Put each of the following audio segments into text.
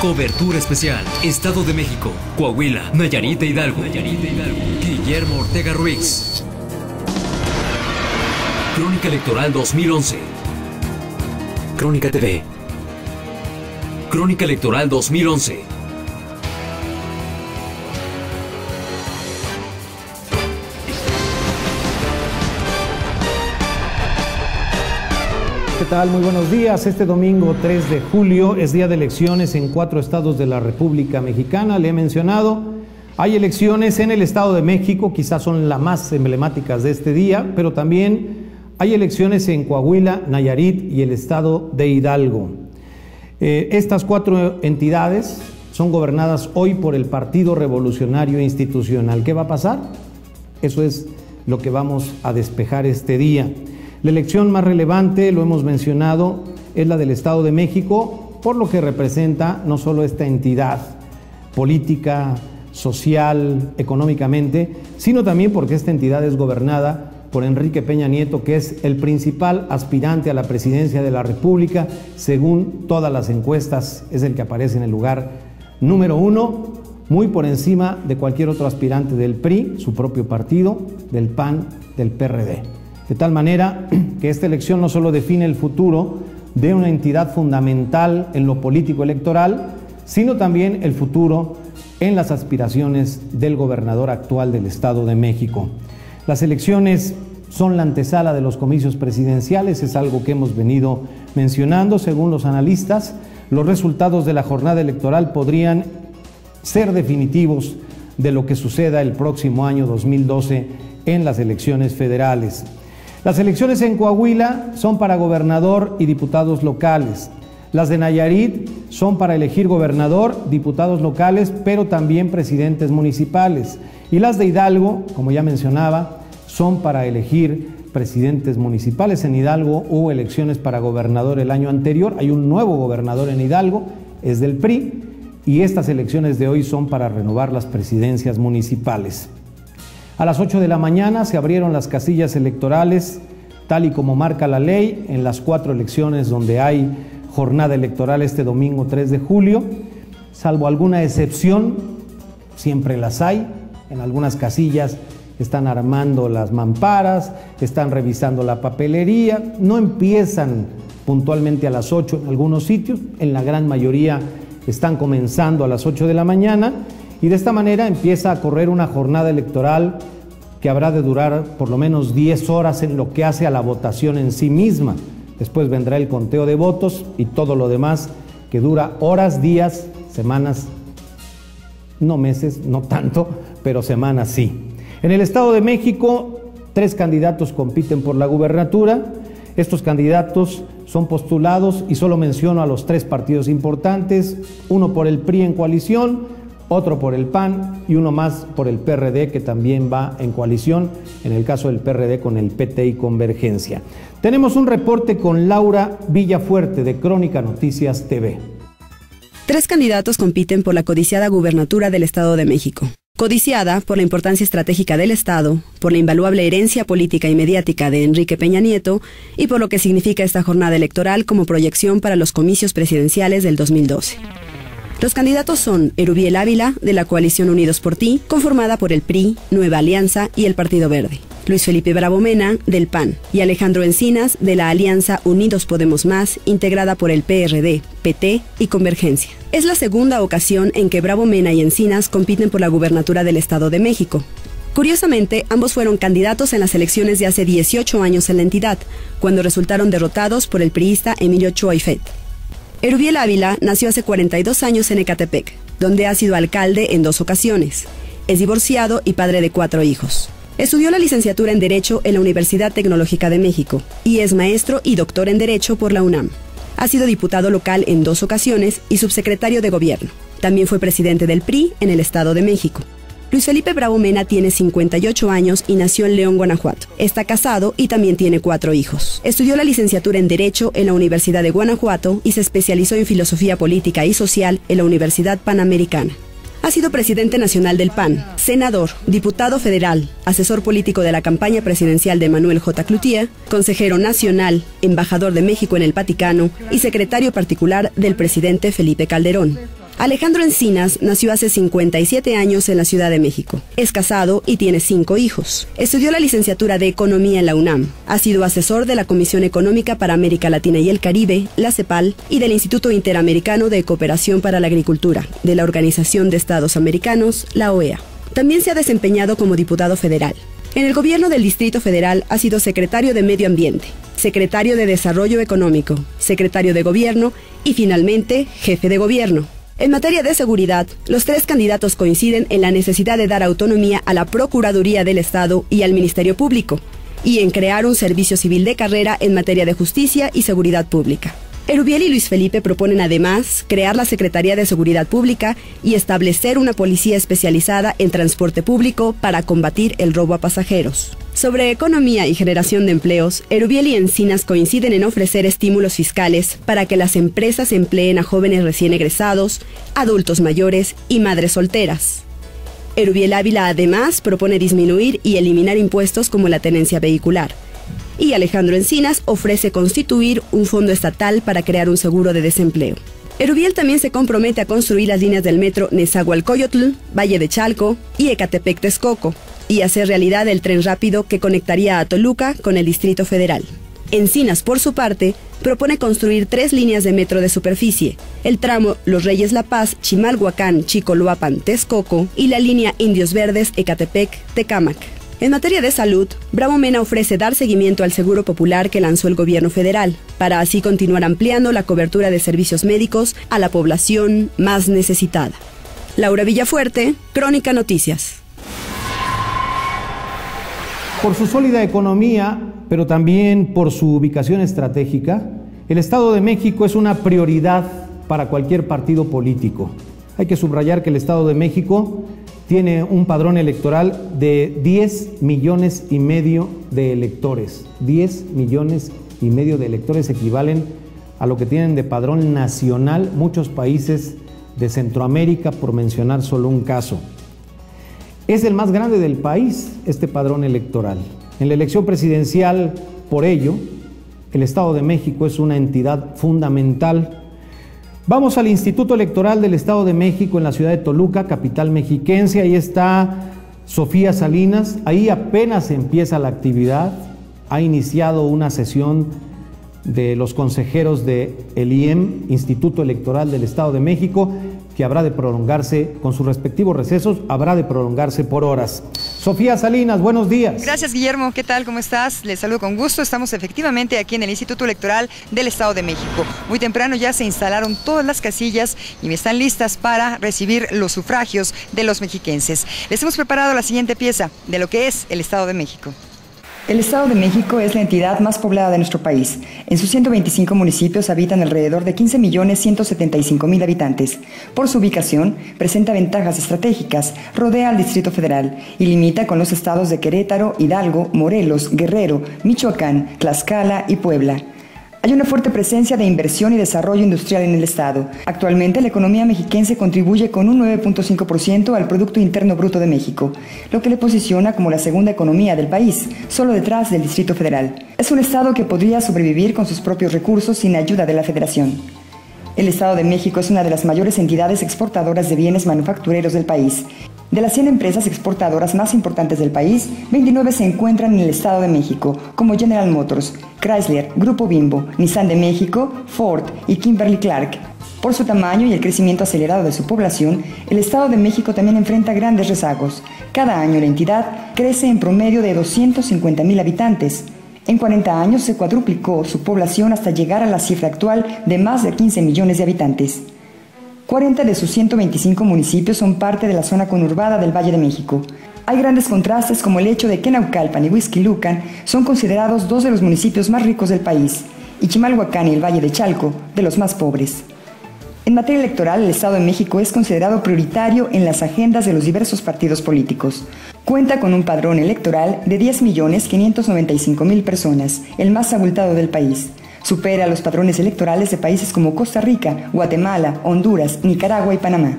Cobertura especial. Estado de México, Coahuila, Nayarit e Hidalgo. Guillermo Ortega Ruiz. Crónica Electoral 2011. Crónica TV. Crónica Electoral 2011. ¿Qué tal? Muy buenos días. Este domingo 3 de julio es día de elecciones en 4 estados de la República Mexicana. Le he mencionado, hay elecciones en el Estado de México, quizás son las más emblemáticas de este día, pero también hay elecciones en Coahuila, Nayarit y el Estado de Hidalgo. Estas 4 entidades son gobernadas hoy por el Partido Revolucionario Institucional. ¿Qué va a pasar? Eso es lo que vamos a despejar este día. La elección más relevante, lo hemos mencionado, es la del Estado de México, por lo que representa no solo esta entidad política, social, económicamente, sino también porque esta entidad es gobernada por Enrique Peña Nieto, que es el principal aspirante a la presidencia de la República. Según todas las encuestas, es el que aparece en el lugar número 1, muy por encima de cualquier otro aspirante del PRI, su propio partido, del PAN, del PRD. De tal manera que esta elección no solo define el futuro de una entidad fundamental en lo político electoral, sino también el futuro en las aspiraciones del gobernador actual del Estado de México. Las elecciones son la antesala de los comicios presidenciales, es algo que hemos venido mencionando. Según los analistas, los resultados de la jornada electoral podrían ser definitivos de lo que suceda el próximo año 2012 en las elecciones federales. Las elecciones en Coahuila son para gobernador y diputados locales. Las de Nayarit son para elegir gobernador, diputados locales, pero también presidentes municipales. Y las de Hidalgo, como ya mencionaba, son para elegir presidentes municipales. En Hidalgo hubo elecciones para gobernador el año anterior. Hay un nuevo gobernador en Hidalgo, es del PRI, y estas elecciones de hoy son para renovar las presidencias municipales. A las 8 de la mañana se abrieron las casillas electorales, tal y como marca la ley, en las 4 elecciones donde hay jornada electoral este domingo 3 de julio. Salvo alguna excepción, siempre las hay. En algunas casillas están armando las mamparas, están revisando la papelería. No empiezan puntualmente a las 8 en algunos sitios, en la gran mayoría están comenzando a las 8 de la mañana. Y de esta manera empieza a correr una jornada electoral que habrá de durar por lo menos 10 horas en lo que hace a la votación en sí misma. Después vendrá el conteo de votos y todo lo demás que dura horas, días, semanas, no meses, no tanto, pero semanas sí. En el Estado de México, 3 candidatos compiten por la gubernatura. Estos candidatos son postulados y solo menciono a los 3 partidos importantes, uno por el PRI en coalición, otro por el PAN y uno más por el PRD, que también va en coalición, en el caso del PRD con el PT y Convergencia. Tenemos un reporte con Laura Villafuerte de Crónica Noticias TV. 3 candidatos compiten por la codiciada gubernatura del Estado de México. Codiciada por la importancia estratégica del Estado, por la invaluable herencia política y mediática de Enrique Peña Nieto y por lo que significa esta jornada electoral como proyección para los comicios presidenciales del 2012. Los candidatos son Erubiel Ávila, de la coalición Unidos por Ti, conformada por el PRI, Nueva Alianza y el Partido Verde; Luis Felipe Bravo Mena, del PAN; y Alejandro Encinas, de la alianza Unidos Podemos Más, integrada por el PRD, PT y Convergencia. Es la segunda ocasión en que Bravo Mena y Encinas compiten por la gubernatura del Estado de México. Curiosamente, ambos fueron candidatos en las elecciones de hace 18 años en la entidad, cuando resultaron derrotados por el priista Emilio Ochoa Ifet. Erubiel Ávila nació hace 42 años en Ecatepec, donde ha sido alcalde en 2 ocasiones. Es divorciado y padre de 4 hijos. Estudió la licenciatura en Derecho en la Universidad Tecnológica de México y es maestro y doctor en Derecho por la UNAM. Ha sido diputado local en 2 ocasiones y subsecretario de Gobierno. También fue presidente del PRI en el Estado de México. Luis Felipe Bravo Mena tiene 58 años y nació en León, Guanajuato. Está casado y también tiene 4 hijos. Estudió la licenciatura en Derecho en la Universidad de Guanajuato y se especializó en Filosofía Política y Social en la Universidad Panamericana. Ha sido presidente nacional del PAN, senador, diputado federal, asesor político de la campaña presidencial de Manuel J. Cloutier, consejero nacional, embajador de México en el Vaticano y secretario particular del presidente Felipe Calderón. Alejandro Encinas nació hace 57 años en la Ciudad de México. Es casado y tiene 5 hijos. Estudió la licenciatura de Economía en la UNAM. Ha sido asesor de la Comisión Económica para América Latina y el Caribe, la CEPAL, y del Instituto Interamericano de Cooperación para la Agricultura, de la Organización de Estados Americanos, la OEA. También se ha desempeñado como diputado federal. En el gobierno del Distrito Federal ha sido secretario de Medio Ambiente, secretario de Desarrollo Económico, secretario de Gobierno y finalmente jefe de gobierno. En materia de seguridad, los 3 candidatos coinciden en la necesidad de dar autonomía a la Procuraduría del Estado y al Ministerio Público, y en crear un servicio civil de carrera en materia de justicia y seguridad pública. Erubiel y Luis Felipe proponen además crear la Secretaría de Seguridad Pública y establecer una policía especializada en transporte público para combatir el robo a pasajeros. Sobre economía y generación de empleos, Erubiel y Encinas coinciden en ofrecer estímulos fiscales para que las empresas empleen a jóvenes recién egresados, adultos mayores y madres solteras. Erubiel Ávila además propone disminuir y eliminar impuestos como la tenencia vehicular. Y Alejandro Encinas ofrece constituir un fondo estatal para crear un seguro de desempleo. Erubiel también se compromete a construir las líneas del metro Nezahualcóyotl, Valle de Chalco y Ecatepec-Texcoco, y hacer realidad el tren rápido que conectaría a Toluca con el Distrito Federal. Encinas, por su parte, propone construir 3 líneas de metro de superficie, el tramo Los Reyes La Paz, Chimalhuacán, Chicoloapan, Texcoco y la línea Indios Verdes, Ecatepec, Tecámac. En materia de salud, Bravo Mena ofrece dar seguimiento al seguro popular que lanzó el gobierno federal, para así continuar ampliando la cobertura de servicios médicos a la población más necesitada. Laura Villafuerte, Crónica Noticias. Por su sólida economía, pero también por su ubicación estratégica, el Estado de México es una prioridad para cualquier partido político. Hay que subrayar que el Estado de México tiene un padrón electoral de 10 millones y medio de electores. 10 millones y medio de electores equivalen a lo que tienen de padrón nacional muchos países de Centroamérica, por mencionar solo un caso. Es el más grande del país este padrón electoral. En la elección presidencial, por ello, el Estado de México es una entidad fundamental. Vamos al Instituto Electoral del Estado de México en la ciudad de Toluca, capital mexiquense. Ahí está Sofía Salinas. Ahí apenas empieza la actividad. Ha iniciado una sesión de los consejeros del IEM, Instituto Electoral del Estado de México, que habrá de prolongarse con sus respectivos recesos, habrá de prolongarse por horas. Sofía Salinas, buenos días. Gracias, Guillermo. ¿Qué tal? ¿Cómo estás? Les saludo con gusto. Estamos efectivamente aquí en el Instituto Electoral del Estado de México. Muy temprano ya se instalaron todas las casillas y están listas para recibir los sufragios de los mexiquenses. Les hemos preparado la siguiente pieza de lo que es el Estado de México. El Estado de México es la entidad más poblada de nuestro país. En sus 125 municipios habitan alrededor de 15.175.000 habitantes. Por su ubicación, presenta ventajas estratégicas, rodea al Distrito Federal y limita con los estados de Querétaro, Hidalgo, Morelos, Guerrero, Michoacán, Tlaxcala y Puebla. Hay una fuerte presencia de inversión y desarrollo industrial en el estado. Actualmente la economía mexiquense contribuye con un 9.5% al Producto Interno Bruto de México, lo que le posiciona como la segunda economía del país, solo detrás del Distrito Federal. Es un estado que podría sobrevivir con sus propios recursos sin ayuda de la Federación. El Estado de México es una de las mayores entidades exportadoras de bienes manufactureros del país. De las 100 empresas exportadoras más importantes del país, 29 se encuentran en el Estado de México, como General Motors, Chrysler, Grupo Bimbo, Nissan de México, Ford y Kimberly-Clark. Por su tamaño y el crecimiento acelerado de su población, el Estado de México también enfrenta grandes rezagos. Cada año la entidad crece en promedio de 250.000 habitantes. En 40 años se cuadruplicó su población hasta llegar a la cifra actual de más de 15 millones de habitantes. 40 de sus 125 municipios son parte de la zona conurbada del Valle de México. Hay grandes contrastes como el hecho de que Naucalpan y Huixquilucan son considerados 2 de los municipios más ricos del país y Chimalhuacán y el Valle de Chalco de los más pobres. En materia electoral, el Estado de México es considerado prioritario en las agendas de los diversos partidos políticos. Cuenta con un padrón electoral de 10.595.000 personas, el más abultado del país. Supera los padrones electorales de países como Costa Rica, Guatemala, Honduras, Nicaragua y Panamá.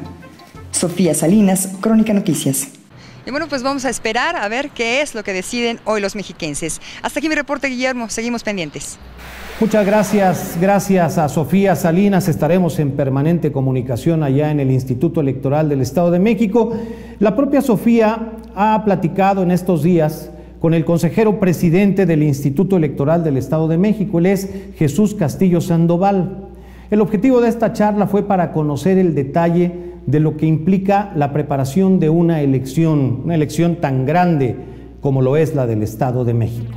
Sofía Salinas, Crónica Noticias. Y bueno, pues vamos a esperar a ver qué es lo que deciden hoy los mexiquenses. Hasta aquí mi reporte, Guillermo. Seguimos pendientes. Muchas gracias. Gracias a Sofía Salinas. Estaremos en permanente comunicación allá en el Instituto Electoral del Estado de México. La propia Sofía ha platicado en estos días con el consejero presidente del Instituto Electoral del Estado de México. Él es Jesús Castillo Sandoval. El objetivo de esta charla fue para conocer el detalle de lo que implica la preparación de una elección tan grande como lo es la del Estado de México.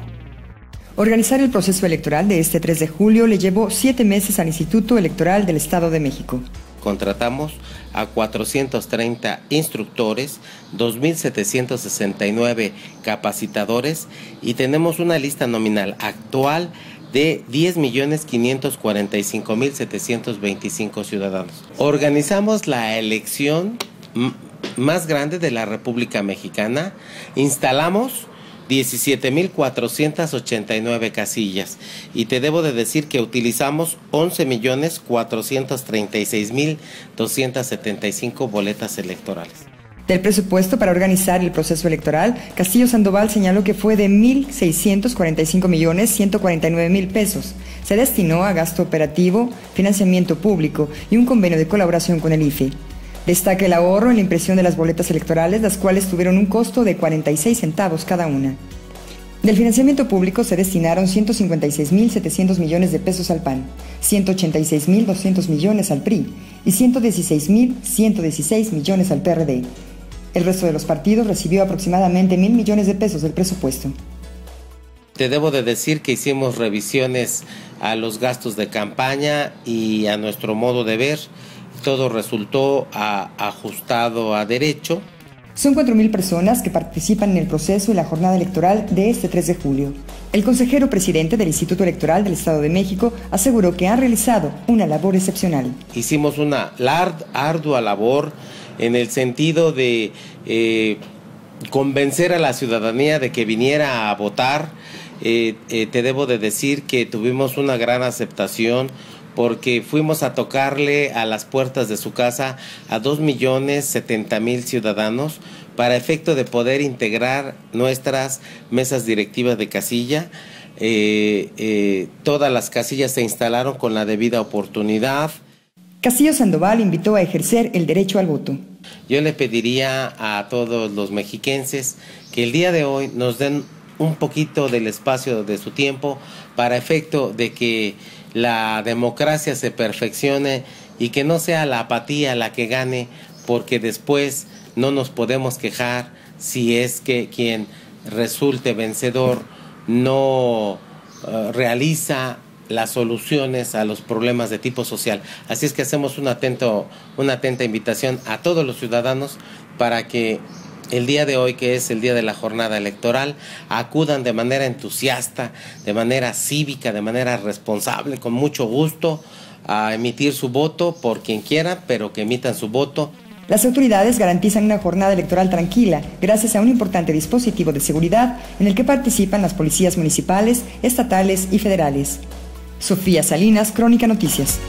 Organizar el proceso electoral de este 3 de julio le llevó 7 meses al Instituto Electoral del Estado de México. Contratamos a 430 instructores, 2.769 capacitadores y tenemos una lista nominal actual de 10.545.725 ciudadanos. Organizamos la elección más grande de la República Mexicana, instalamos 17.489 casillas y te debo de decir que utilizamos 11.436.275 boletas electorales. Del presupuesto para organizar el proceso electoral, Castillo Sandoval señaló que fue de 1.645.149.000 pesos. Se destinó a gasto operativo, financiamiento público y un convenio de colaboración con el IFE. Destaca el ahorro en la impresión de las boletas electorales, las cuales tuvieron un costo de 46 centavos cada una. Del financiamiento público se destinaron 156.700 millones de pesos al PAN, 186.200 millones al PRI y 116.116 millones al PRD. El resto de los partidos recibió aproximadamente 1.000 millones de pesos del presupuesto. Te debo de decir que hicimos revisiones a los gastos de campaña y a nuestro modo de ver. Todo resultó ajustado a derecho. Son 4.000 personas que participan en el proceso y la jornada electoral de este 3 de julio. El consejero presidente del Instituto Electoral del Estado de México aseguró que han realizado una labor excepcional. Hicimos una ardua labor en el sentido de convencer a la ciudadanía de que viniera a votar. Te debo de decir que tuvimos una gran aceptación, porque fuimos a tocarle a las puertas de su casa a 2.070.000 ciudadanos para efecto de poder integrar nuestras mesas directivas de casilla. Todas las casillas se instalaron con la debida oportunidad. Castillo Sandoval invitó a ejercer el derecho al voto. Yo le pediría a todos los mexiquenses que el día de hoy nos den un poquito del espacio de su tiempo para efecto de que la democracia se perfeccione y que no sea la apatía la que gane, porque después no nos podemos quejar si es que quien resulte vencedor no realiza las soluciones a los problemas de tipo social. Así es que hacemos una atenta invitación a todos los ciudadanos para que el día de hoy, que es el día de la jornada electoral, acudan de manera entusiasta, de manera cívica, de manera responsable, con mucho gusto, a emitir su voto por quien quiera, pero que emitan su voto. Las autoridades garantizan una jornada electoral tranquila gracias a un importante dispositivo de seguridad en el que participan las policías municipales, estatales y federales. Sofía Salinas, Crónica Noticias.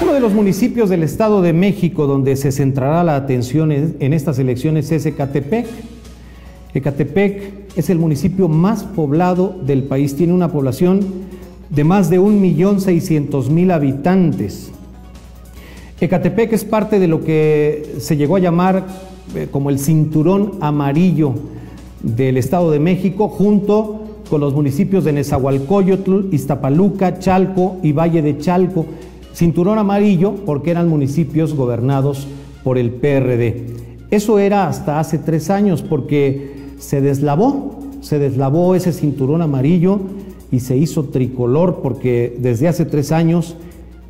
Uno de los municipios del Estado de México donde se centrará la atención en estas elecciones es Ecatepec. Ecatepec es el municipio más poblado del país, tiene una población de más de 1.600.000 habitantes. Ecatepec es parte de lo que se llegó a llamar como el cinturón amarillo del Estado de México, junto con los municipios de Nezahualcóyotl, Iztapaluca, Chalco y Valle de Chalco. Cinturón amarillo porque eran municipios gobernados por el PRD. Eso era hasta hace 3 años, porque se deslavó ese cinturón amarillo y se hizo tricolor, porque desde hace 3 años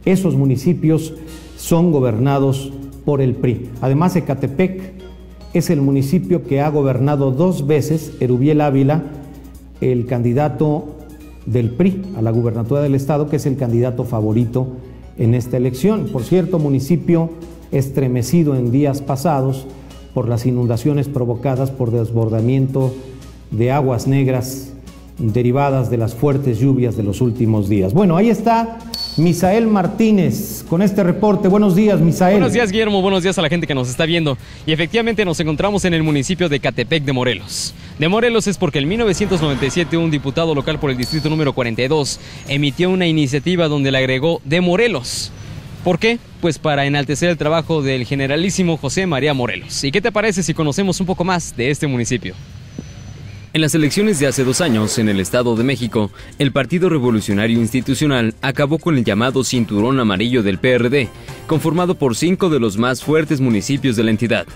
esos municipios son gobernados por el PRI. Además, Ecatepec es el municipio que ha gobernado 2 veces Erubiel Ávila, el candidato del PRI a la gubernatura del estado, que es el candidato favorito en esta elección. Por cierto, municipio estremecido en días pasados por las inundaciones provocadas por desbordamiento de aguas negras derivadas de las fuertes lluvias de los últimos días. Bueno, ahí está Misael Martínez con este reporte. Buenos días, Misael. Buenos días, Guillermo. Buenos días a la gente que nos está viendo. Y efectivamente nos encontramos en el municipio de Ecatepec de Morelos. De Morelos es porque en 1997 un diputado local por el distrito número 42 emitió una iniciativa donde le agregó de Morelos. ¿Por qué? Pues para enaltecer el trabajo del generalísimo José María Morelos. ¿Y qué te parece si conocemos un poco más de este municipio? En las elecciones de hace 2 años en el Estado de México, el Partido Revolucionario Institucional acabó con el llamado Cinturón Amarillo del PRD, conformado por 5 de los más fuertes municipios de la entidad.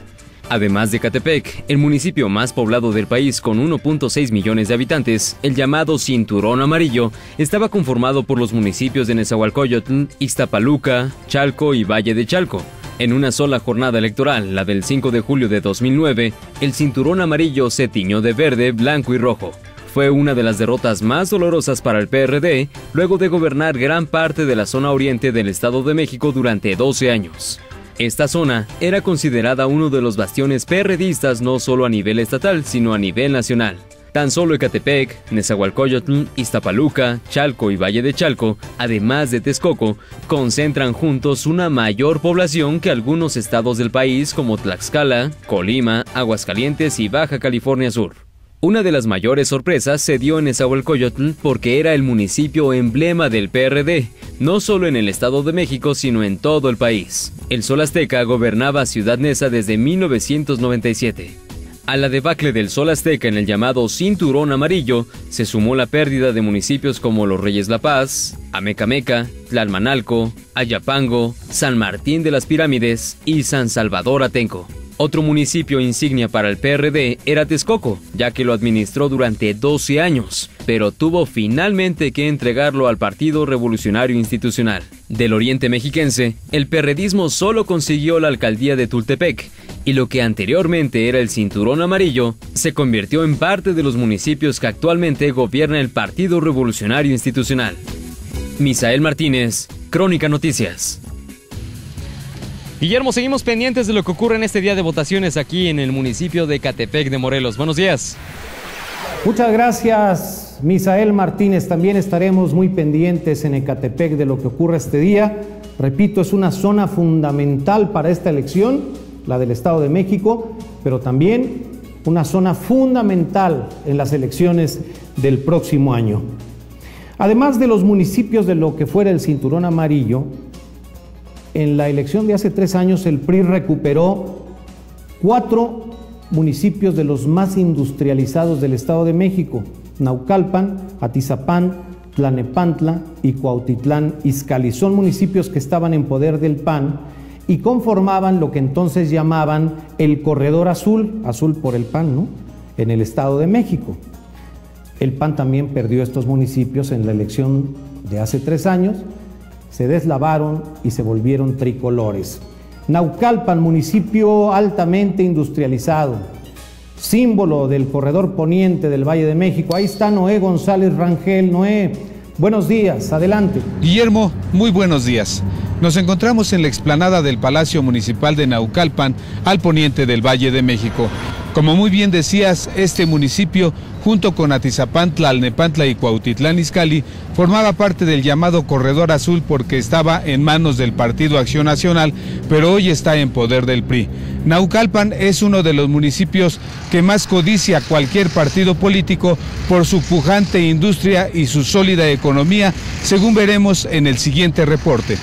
Además de Ecatepec, el municipio más poblado del país con 1.6 millones de habitantes, el llamado Cinturón Amarillo, estaba conformado por los municipios de Nezahualcóyotl, Ixtapaluca, Chalco y Valle de Chalco. En una sola jornada electoral, la del 5 de julio de 2009, el Cinturón Amarillo se tiñó de verde, blanco y rojo. Fue una de las derrotas más dolorosas para el PRD, luego de gobernar gran parte de la zona oriente del Estado de México durante 12 años. Esta zona era considerada uno de los bastiones PRDistas no solo a nivel estatal, sino a nivel nacional. Tan solo Ecatepec, Nezahualcóyotl, Ixtapaluca, Chalco y Valle de Chalco, además de Texcoco, concentran juntos una mayor población que algunos estados del país como Tlaxcala, Colima, Aguascalientes y Baja California Sur. Una de las mayores sorpresas se dio en Nezahualcóyotl porque era el municipio emblema del PRD, no solo en el Estado de México, sino en todo el país. El Sol Azteca gobernaba Ciudad Neza desde 1997. A la debacle del Sol Azteca en el llamado Cinturón Amarillo, se sumó la pérdida de municipios como Los Reyes La Paz, Amecameca, Tlalmanalco, Ayapango, San Martín de las Pirámides y San Salvador Atenco. Otro municipio insignia para el PRD era Texcoco, ya que lo administró durante 12 años, pero tuvo finalmente que entregarlo al Partido Revolucionario Institucional. Del oriente mexiquense, el PRDismo solo consiguió la alcaldía de Tultepec, y lo que anteriormente era el Cinturón Amarillo, se convirtió en parte de los municipios que actualmente gobierna el Partido Revolucionario Institucional. Misael Martínez, Crónica Noticias. Guillermo, seguimos pendientes de lo que ocurre en este día de votaciones aquí en el municipio de Ecatepec de Morelos. Buenos días. Muchas gracias, Misael Martínez. También estaremos muy pendientes en Ecatepec de lo que ocurre este día. Repito, es una zona fundamental para esta elección, la del Estado de México, pero también una zona fundamental en las elecciones del próximo año. Además de los municipios de lo que fuera el Cinturón Amarillo, en la elección de hace 3 años el PRI recuperó 4 municipios de los más industrializados del Estado de México: Naucalpan, Atizapán, Tlalnepantla y Cuautitlán Izcalli. Son municipios que estaban en poder del PAN y conformaban lo que entonces llamaban el Corredor Azul, azul por el PAN, ¿no?, en el Estado de México. El PAN también perdió estos municipios en la elección de hace 3 años, se deslavaron y se volvieron tricolores. Naucalpan, municipio altamente industrializado, símbolo del corredor poniente del Valle de México. Ahí está Noé González Rangel. Noé, buenos días, adelante. Guillermo, muy buenos días. Nos encontramos en la explanada del Palacio Municipal de Naucalpan, al poniente del Valle de México. Como muy bien decías, este municipio, junto con Atizapán, Tlalnepantla y Cuautitlán Izcalli, formaba parte del llamado Corredor Azul porque estaba en manos del Partido Acción Nacional, pero hoy está en poder del PRI. Naucalpan es uno de los municipios que más codicia cualquier partido político por su pujante industria y su sólida economía, según veremos en el siguiente reporte.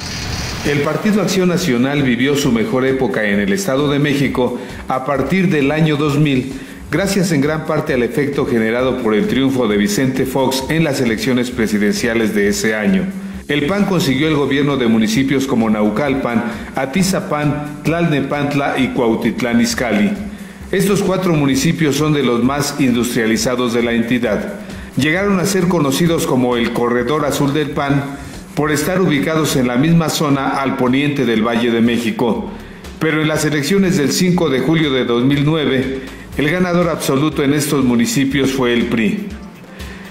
El Partido Acción Nacional vivió su mejor época en el Estado de México a partir del año 2000, gracias en gran parte al efecto generado por el triunfo de Vicente Fox en las elecciones presidenciales de ese año. El PAN consiguió el gobierno de municipios como Naucalpan, Atizapán, Tlalnepantla y Cuautitlán Izcalli. Estos 4 municipios son de los más industrializados de la entidad. Llegaron a ser conocidos como el Corredor Azul del PAN, por estar ubicados en la misma zona al poniente del Valle de México. Pero en las elecciones del 5 de julio de 2009, el ganador absoluto en estos municipios fue el PRI.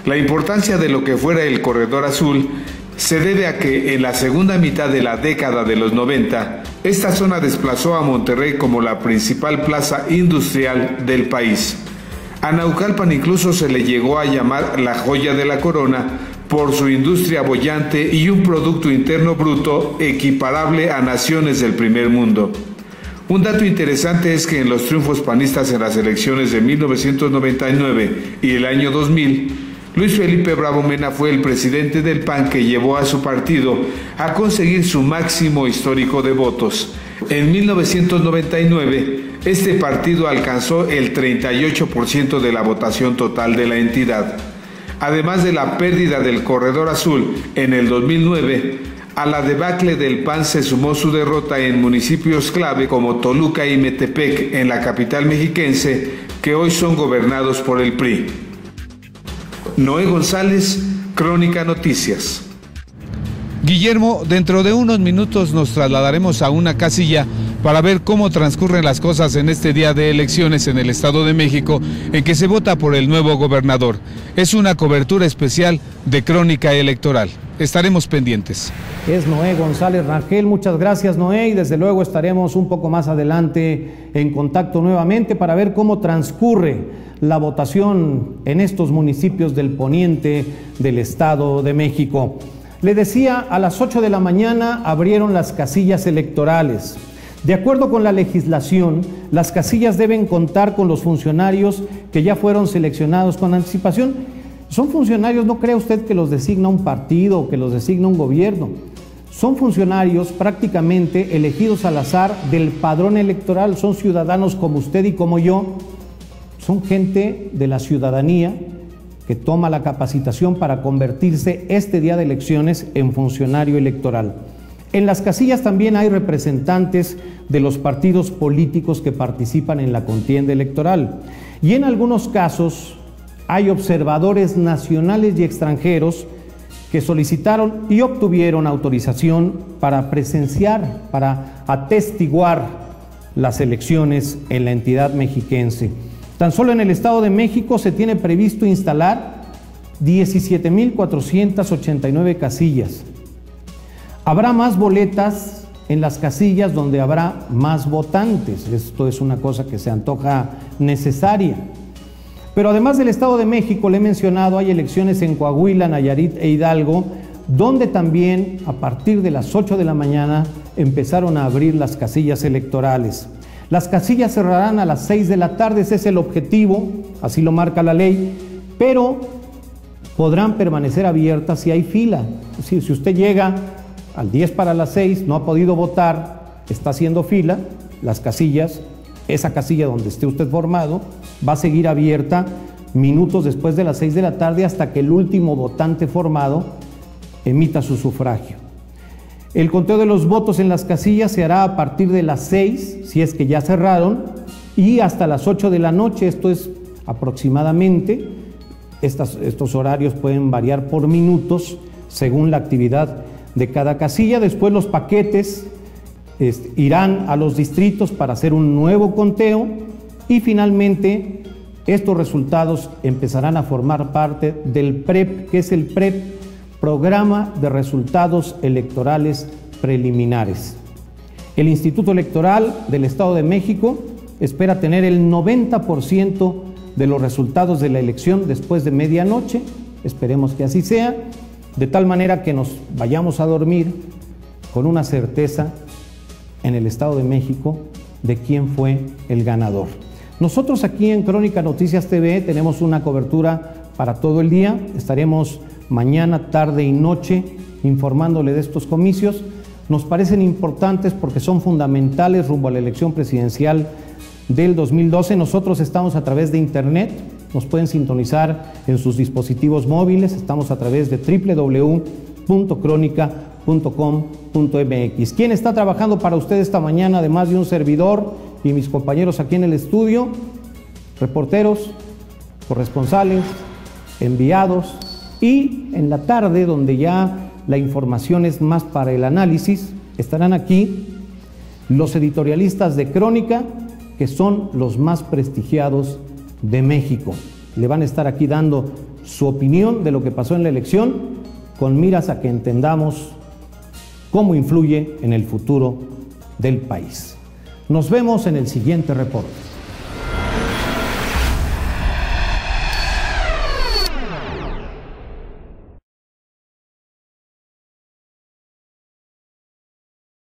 La importancia de lo que fuera el Corredor Azul se debe a que en la segunda mitad de la década de los 90, esta zona desplazó a Monterrey como la principal plaza industrial del país. A Naucalpan incluso se le llegó a llamar la joya de la corona, por su industria boyante y un Producto Interno Bruto equiparable a naciones del primer mundo. Un dato interesante es que en los triunfos panistas en las elecciones de 1999 y el año 2000, Luis Felipe Bravo Mena fue el presidente del PAN que llevó a su partido a conseguir su máximo histórico de votos. En 1999, este partido alcanzó el 38% de la votación total de la entidad. Además de la pérdida del Corredor Azul en el 2009, a la debacle del PAN se sumó su derrota en municipios clave como Toluca y Metepec en la capital mexiquense, que hoy son gobernados por el PRI. Noé González, Crónica Noticias. Guillermo, dentro de unos minutos nos trasladaremos a una casilla para ver cómo transcurren las cosas en este día de elecciones en el Estado de México, en que se vota por el nuevo gobernador. Es una cobertura especial de Crónica Electoral. Estaremos pendientes. Es Noé González Rangel, muchas gracias Noé, y desde luego estaremos un poco más adelante en contacto nuevamente para ver cómo transcurre la votación en estos municipios del poniente del Estado de México. Le decía, a las 8 de la mañana abrieron las casillas electorales. De acuerdo con la legislación, las casillas deben contar con los funcionarios que ya fueron seleccionados con anticipación. Son funcionarios, no crea usted que los designa un partido o que los designa un gobierno. Son funcionarios prácticamente elegidos al azar del padrón electoral, son ciudadanos como usted y como yo, son gente de la ciudadanía que toma la capacitación para convertirse este día de elecciones en funcionario electoral. En las casillas también hay representantes de los partidos políticos que participan en la contienda electoral y en algunos casos hay observadores nacionales y extranjeros que solicitaron y obtuvieron autorización para presenciar, para atestiguar las elecciones en la entidad mexiquense. Tan solo en el Estado de México se tiene previsto instalar 17,489 casillas. Habrá más boletas en las casillas donde habrá más votantes. Esto es una cosa que se antoja necesaria. Pero además del Estado de México, le he mencionado, hay elecciones en Coahuila, Nayarit e Hidalgo, donde también a partir de las 8 de la mañana empezaron a abrir las casillas electorales. Las casillas cerrarán a las 6 de la tarde, ese es el objetivo, así lo marca la ley, pero podrán permanecer abiertas si hay fila. Si usted llega al 10 para las 6, no ha podido votar, está haciendo fila, las casillas, esa casilla donde esté usted formado, va a seguir abierta minutos después de las 6 de la tarde hasta que el último votante formado emita su sufragio. El conteo de los votos en las casillas se hará a partir de las 6, si es que ya cerraron, y hasta las 8 de la noche, esto es aproximadamente, estos horarios pueden variar por minutos según la actividad de cada casilla. Después los paquetes irán a los distritos para hacer un nuevo conteo y finalmente estos resultados empezarán a formar parte del PREP, que es el PREP, Programa de Resultados Electorales Preliminares. El Instituto Electoral del Estado de México espera tener el 90% de los resultados de la elección después de medianoche, esperemos que así sea, de tal manera que nos vayamos a dormir con una certeza en el Estado de México de quién fue el ganador. Nosotros aquí en Crónica Noticias TV tenemos una cobertura para todo el día, estaremos mañana, tarde y noche informándole de estos comicios. Nos parecen importantes porque son fundamentales rumbo a la elección presidencial del 2012. Nosotros estamos a través de internet, nos pueden sintonizar en sus dispositivos móviles, estamos a través de www.cronica.com.mx. ¿Quién está trabajando para usted esta mañana, además de un servidor y mis compañeros aquí en el estudio? Reporteros, corresponsales, enviados, y en la tarde, donde ya la información es más para el análisis, estarán aquí los editorialistas de Crónica, que son los más prestigiados de México. Le van a estar aquí dando su opinión de lo que pasó en la elección, con miras a que entendamos cómo influye en el futuro del país. Nos vemos en el siguiente reporte.